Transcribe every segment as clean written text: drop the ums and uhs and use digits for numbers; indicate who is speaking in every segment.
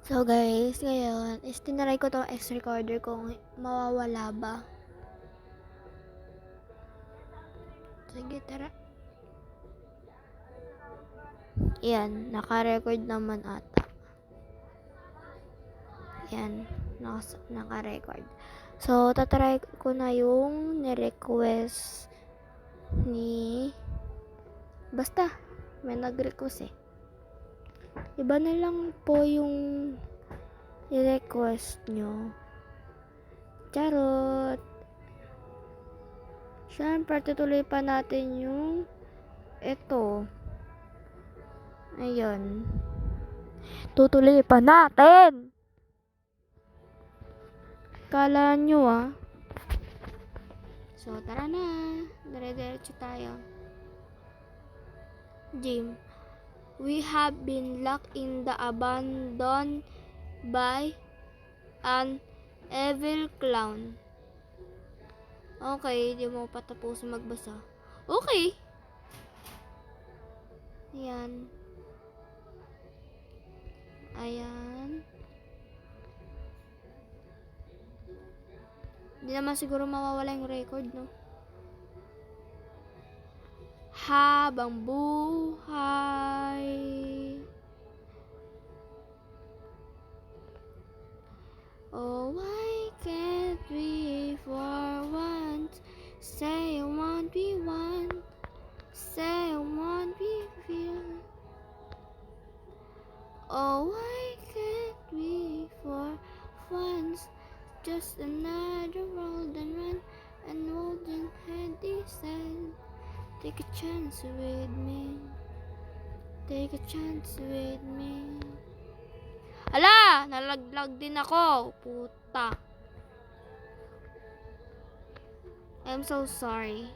Speaker 1: So guys, ngayon is tinaray ko tong X recorder kung mawawala ba. Sige, tara. Yan, naka-record naman ata. Yan, naka-record. So, tatry ko na yung ni-request ni... Basta, may nag-request eh. Iba na lang po yung i-request nyo. Charot! Siyempre, tutuloy pa natin yung ito. Ayun. Tutuloy pa natin! Kala nyo So, tara na. Dire-diretso tayo. Jim. We have been locked in the abandoned by an evil clown. Okay, di mo pa tapos magbasa. Okay. Ayan. Ayan. Hindi naman siguro mawawala yung record, no? Habang buhay. Oh, why can't we for once say what we want, say what we feel? Oh, why can't we for once just another world and run and hold in hand decide. Take a chance with me. Take a chance with me. Ala! Nalaglag din ako. Puta. I'm so sorry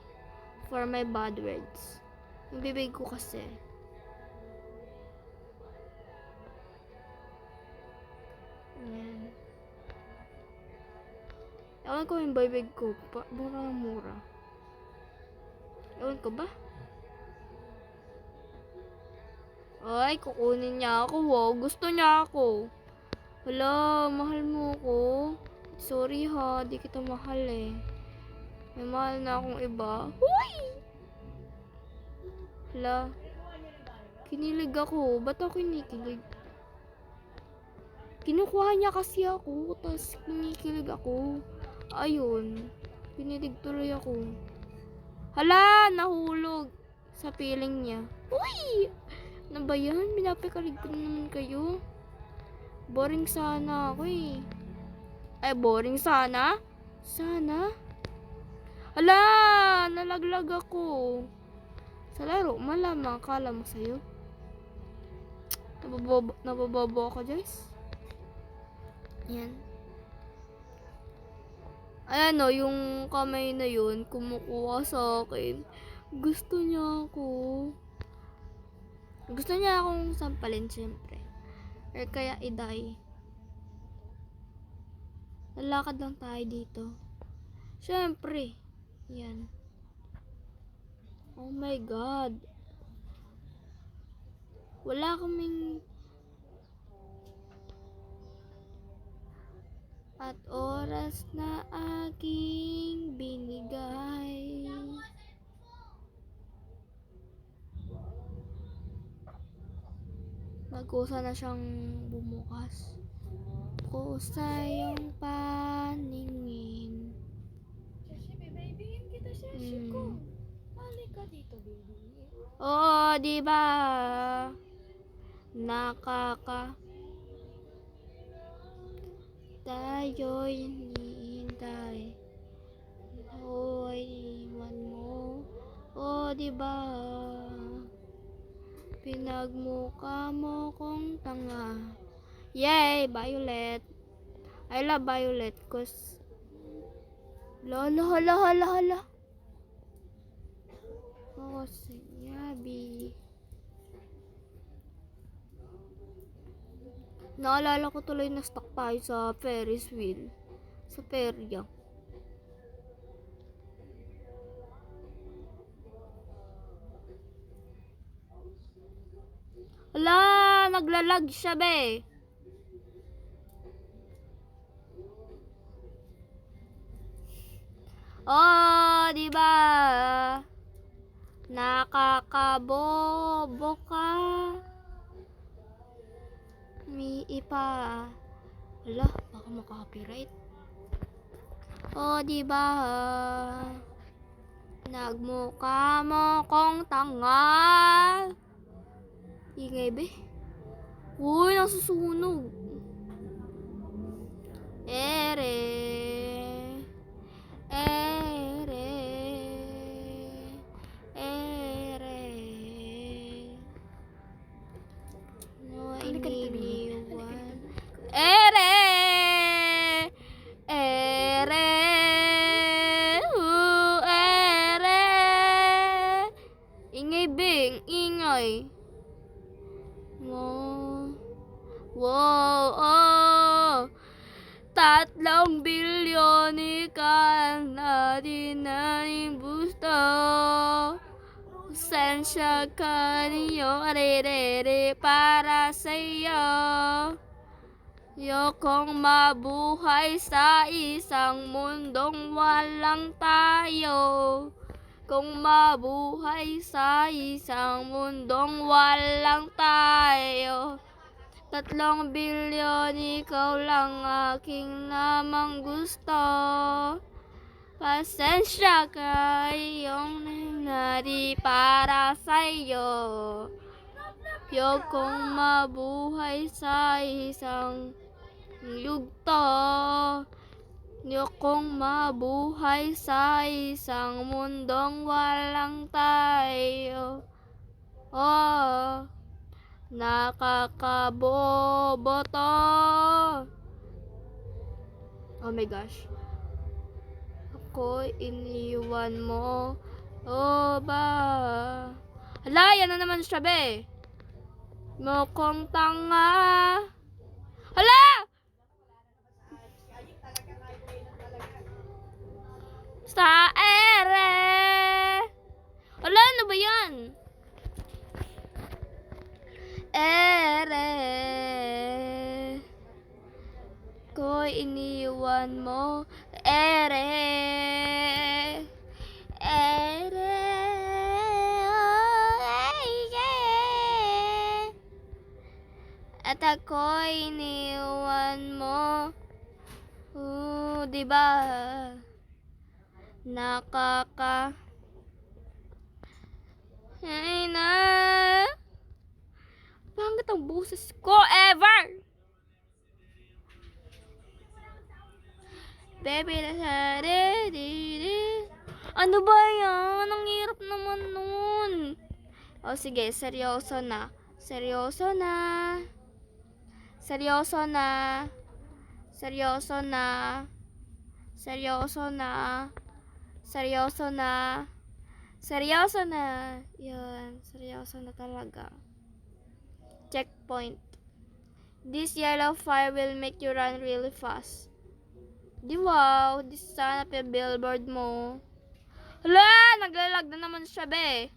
Speaker 1: for my bad words. Yung bibig ko kasi. Ayan. Ewan ko yung bibig ko. Mura. Ewan ko ba? Ay, kukunin niya ako. Wow, gusto niya ako. Hala, mahal mo ko. Sorry ha, di kita mahal eh. May mahal na akong iba. Huy! Hala. Kinilig ako. Ba't ako kinikilig? Kinukuha niya kasi ako. Tapos kinikilig ako. Ayun. Kinilig tuloy ako. Hala! Nahulog. Sa feeling niya. Uy! Ano ba yan? Pinapikalig ko naman kayo. Boring sana ako eh. Ay, boring sana? Sana? Hala! Nalaglag ako. Sa laro, malamang akala mo sa'yo. Nababobo ako, guys. Yan. Ayan o, yung kamay na yun, kumukuha sa akin. Gusto niya ako. Gusto niya akong sampalin, siyempre. Or kaya iday. Lalakad lang tayo dito. Siyempre. Yan. Oh my God. Wala kaming... At oras na aking binigay. Nagkusa na siyang bumukas. Kusa yung paningin.
Speaker 2: Shashi, baby, kita shashi ko. Balik ka dito, baby.
Speaker 1: Oo, diba? Nakaka... Tayo'y hinihintay. Hoy, iwan mo. O, diba? Pinagmukha mo kong tanga. Yay, Violet. I love Violet cause... Hala. Oh, sinyabi. Naalala ko tuloy na stuck tayo sa Ferris wheel. Sa perya. Hala, naglalag siya be. Oh, di ba? Nakakabobo ka. May ipa. Hala, baka makaka-copyright. Oh, di ba? Nagmukha mo kong tanga. Ingay be. Uy, nasusunog. Ere. Ere. Ere. No, iniwan. Ere. Ere. Ere. Ingay bing. Ingay. Wow, oh. 3 bilyon ikang natin nating gusto. Sensya ka niyo, arerere para sa'yo. Ayokong mabuhay sa isang mundong walang tayo. Kung mabuhay sa isang mundong walang tayo. 3 bilyon, ikaw lang aking namang gusto. Pasensya ka, iyong nangyari para sa'yo. Ayokong mabuhay sa isang yugto. Ayokong mabuhay sa isang mundong walang tayo. Oh, nakakabobo to. Oh my gosh. Ako iniwan mo. Oh ba? Hala, yan na naman siya be. Mukhang tanga. Hala! Sa ere. Hala, ano ba yan? Ere. Ko iniwan mo. Ere. Ere. At ako iniwan mo. Diba? Ay na. Pangit ang boses ko ever. Baby, ano ba yan? Ang hirap naman nun. O sige, seryoso na. Seryoso na. Seryoso na. Seryoso na. Seryoso na. Seryoso na. Seryoso na. Yun, seryoso na talaga. Checkpoint. This yellow fire will make you run really fast. Di wow, this sana pa billboard mo. Hala, naglalag na naman siya be.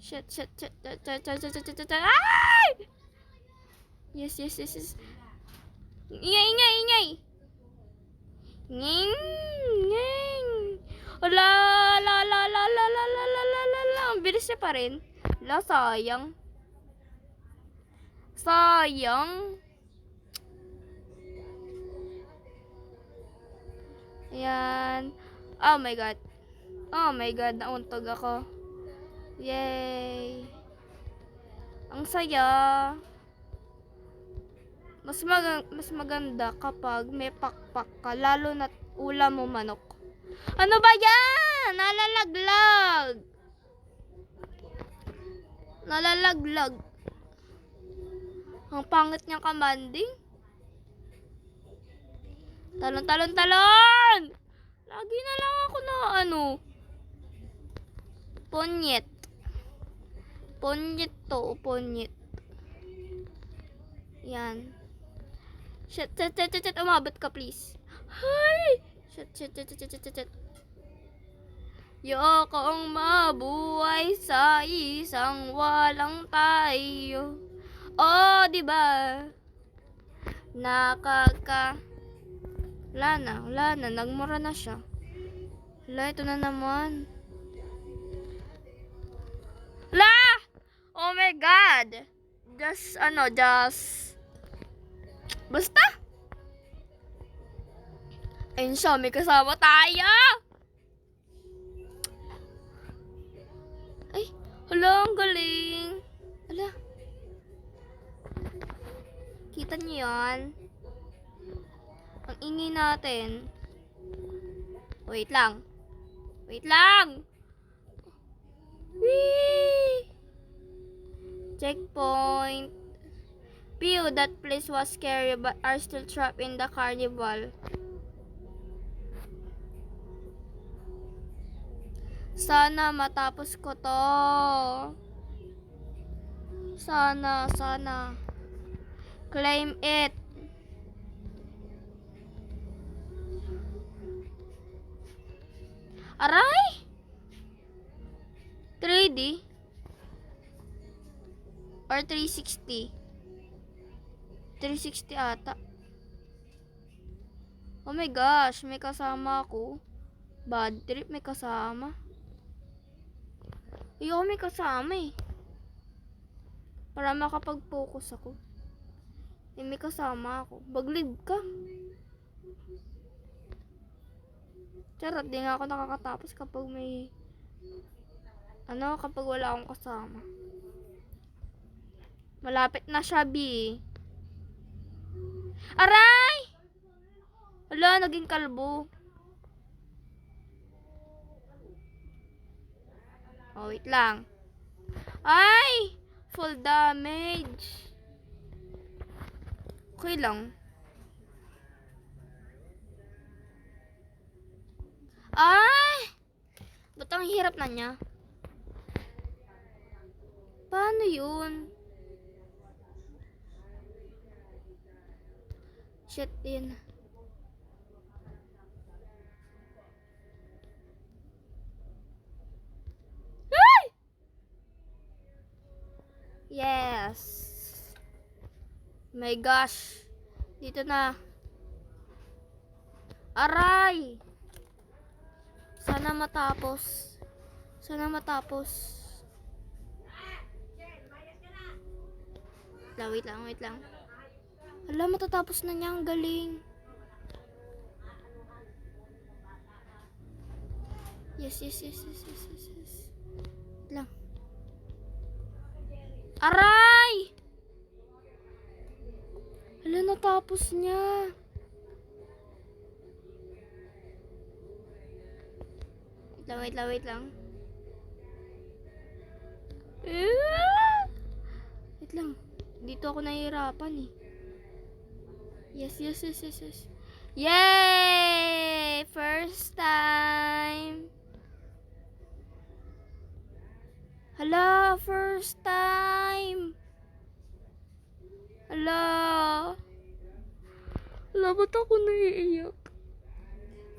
Speaker 1: Shit. Ay! Yes. Ingay. Nging. Hala, la. Ang bilis niya pa rin. Hala, sayang. Ayan. Oh my god, nauntog ako. Yay. Ang saya. Mas maganda kapag may pakpak ka, lalo na ulam mo manok. Ano ba yan? Nalalaglag. Ang pangit niyang commanding. Talon! Lagi na lang ako na Punyet to. Yan. Shit. Umabot ka please. Hay! Shit. Ayokong mabuhay sa isang walang tayo. Oh, diba? Wala na, nagmura na siya. Hala, ito na naman. Hala! Oh my God! Just... Basta! Ayun siya, may kasama tayo! Ay, hala, ang galing. Hala. Kita niyo yan? Ang ingay natin. Wait lang. Wait lang! Whee! Checkpoint. Pew, that place was scary but are still trapped in the carnival. Sana matapos ko to. Sana. Claim it. Aray! 3D? Or 360? 360 ata. Oh my gosh, may kasama ako. Bad trip, may kasama. Ayoko may kasama eh. Para makapag-focus ako. Eh, may kasama ako. Baglid ka. Charot, di nga ako nakakatapos kapag may... kapag wala akong kasama. Malapit na siya, B. Aray! Hala, naging kalbo. Oh, wait lang. Ay! Full damage. Okay lang. Ay! Ba't ang hirap na niya? Paano yun? Shit, yun. Yes. My gosh. Dito na. Aray. Sana matapos. Sana matapos. Wait lang. Hala, matatapos na niya. Ang galing. Yes. Wait lang. Aray! Hala, natapos niya. Wait lang. Wait lang. Dito ako nahihirapan eh. Yes. Yay! First time. Hala, first time. Hala, ba't ako naiiyak?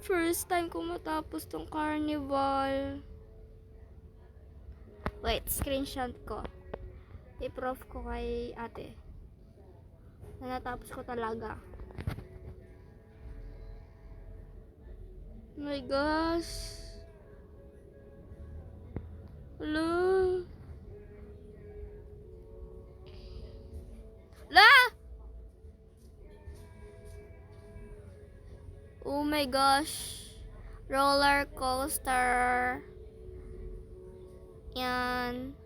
Speaker 1: First time ko matapos tong carnival. Wait, screenshot ko. I-proof ko kay ate na natapos ko talaga. Oh my gosh. Hello. La! Oh my gosh. Roller coaster. Yan.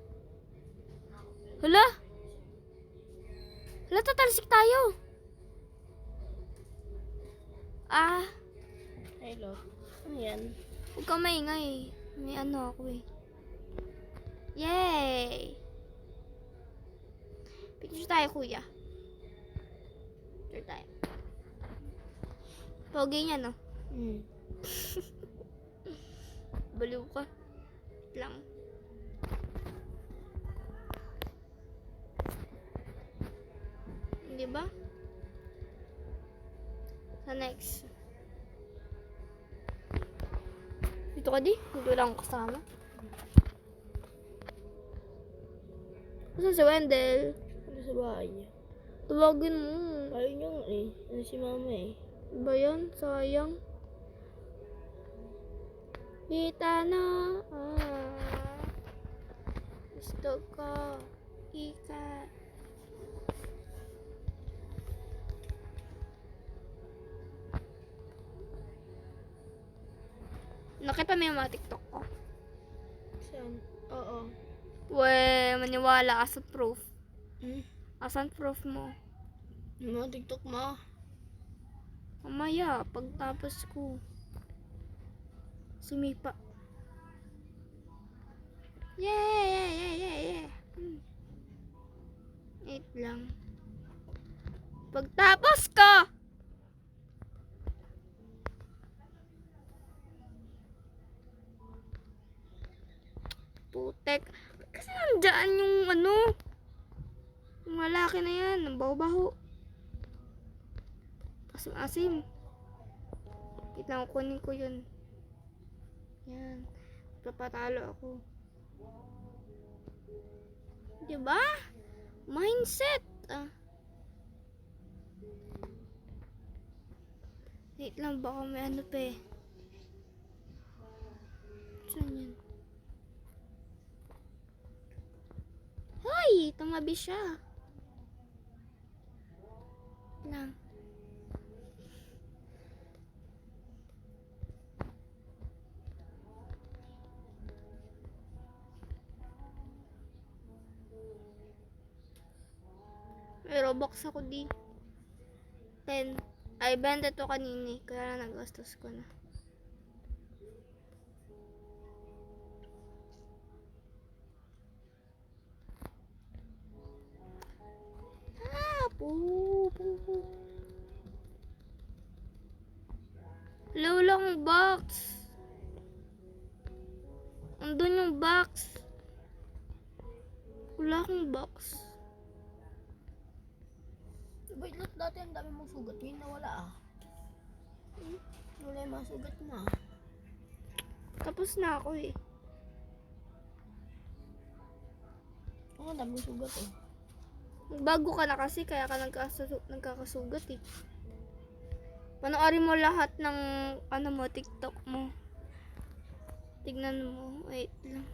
Speaker 1: Hala! Hala, tatalsik tayo. Ah.
Speaker 2: Hello. Ano yan?
Speaker 1: Huwag kang maingay. May ano ako eh. Yay! Picture tayo, kuya. Picture tayo. Pogi niya, no? Baliw ka. Wait lang. Diba? Sa next. Dito ka di? Dito lang kasama. Saan si Wendell?
Speaker 2: Ano sa bahay niya?
Speaker 1: Tawagin mo.
Speaker 2: Ayaw niya nga eh. Ano si mama eh.
Speaker 1: Ba yan? Sayang. Kita na. Gusto ko. Ikat. Nakita mo yung mga TikTok ko?
Speaker 2: Saan? Oo.
Speaker 1: Maniwala ka sa proof.
Speaker 2: Hmm?
Speaker 1: Asan proof mo?
Speaker 2: Yung mga TikTok mo.
Speaker 1: Mamaya, pagtapos ko. Sumipa. Yeah. Wait lang. Pagtapos ko! Putek. Kasi nandyan yung ano. Yung lalaki na yan. Ang baho-baho. Asim-asim. Kita ko, kunin ko yun. Yan. Papatalo ako. Diba? Mindset. Wait lang, baka may ano pa eh. Saan yan? Hoy! Tumabi siya. Lang. May Robux ako di. 10. Ay, benta to kanini. Kaya nagastos ko na. Wala akong box. Andun yung box. Wala akong box.
Speaker 2: Wait, look, dati ang dami mong sugat. Ngayon nawala ah. Wala yung mga sugat mo ah.
Speaker 1: Tapos na ako eh.
Speaker 2: Oo, ang dami mong sugat eh.
Speaker 1: Bago ka na kasi kaya ka nagkakasugat eh. Panoorin mo lahat ng ano mo, TikTok mo. Tignan mo. Wait lang.